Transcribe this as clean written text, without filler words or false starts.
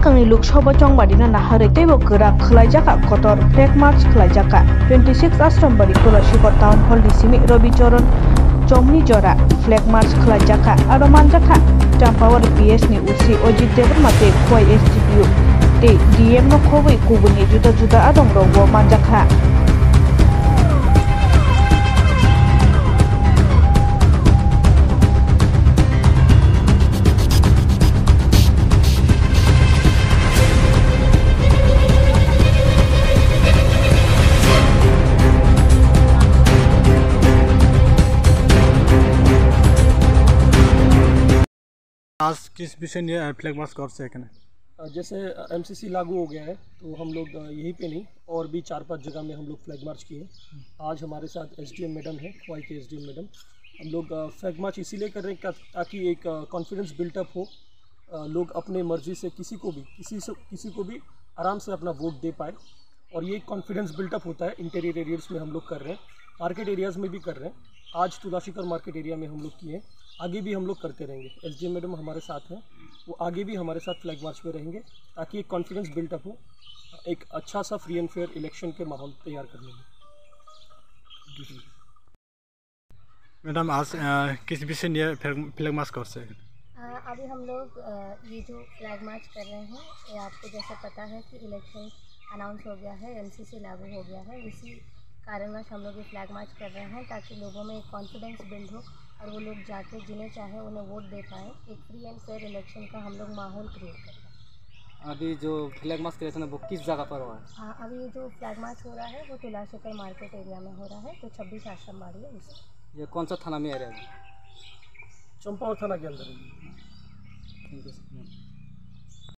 Sikangni Luksoba Chongbadina Nahari Tebo Gura Khlaijaka Kotor Flag March Khlaijaka 26 Ashtonbari Tulashikor Town Hall Disimi Robi Choron Chomni Jora Flag March Khlaijaka aro manjaka Champawar PS ni usi Ojit Devrmate Khoi STPU te DM no khowai kubuni juda juda adong rogo manjaka आज किस विषय में flag march कर से जैसे MCC लागू हो गया है तो हम लोग यहीं पे नहीं और भी 4-5 जगह में हम लोग फ्लैग मार्च किए। आज हमारे साथ एसडीएम मैडम है, खोई के एसडीएम मैडम। हम लोग फ्लैग मार्च इसीलिए कर रहे हैं ताकि एक कॉन्फिडेंस बिल्टअप हो, लोग अपने मर्जी से किसी को भी आराम से अपना वोट दे पाए और ये कॉन्फिडेंस बिल्टअप होता है। इंटीरियर एरियाज़ में हम लोग कर रहे हैं, मार्केट एरियाज़ में भी कर रहे हैं। आज तुलाशीकर मार्केट एरिया में हम लोग किए, आगे भी हम लोग करते रहेंगे। एसडीएम मैडम हमारे साथ हैं, वो आगे भी हमारे साथ फ्लैग मार्च में रहेंगे ताकि एक कॉन्फिडेंस बिल्टअप हो, एक अच्छा सा फ्री एंड फेयर इलेक्शन के माहौल तैयार करने में। मैडम आज किस विषय में फ्लैग मार्च कर से अभी हम लोग ये जो फ्लैग मार्च कर रहे हैं, ये आपको जैसे पता है कि इलेक्शन अनाउंस हो गया है, एमसीसी लागू हो गया है। इसी कारणवश हम लोग ये फ्लैग मार्च कर रहे हैं ताकि लोगों में एक कॉन्फिडेंस बिल्ड हो और वो लोग जाके जिन्हें चाहे उन्हें वोट दे पाएँ। एक फ्री एंड फेयर इलेक्शन का हम लोग माहौल क्रिएट कर रहे हैं। अभी जो फ्लैग मार्च क्रिएशन है वो किस जगह पर हुआ है? हाँ, अभी जो फ्लैग मार्च हो रहा है वो तुलाशीकर मार्केट एरिया में हो रहा है, तो 26 आश्रमबाड़ी है उसमें। ये कौन सा थाना में एरिया है? चंपावत थाना के अंदर। Thank you.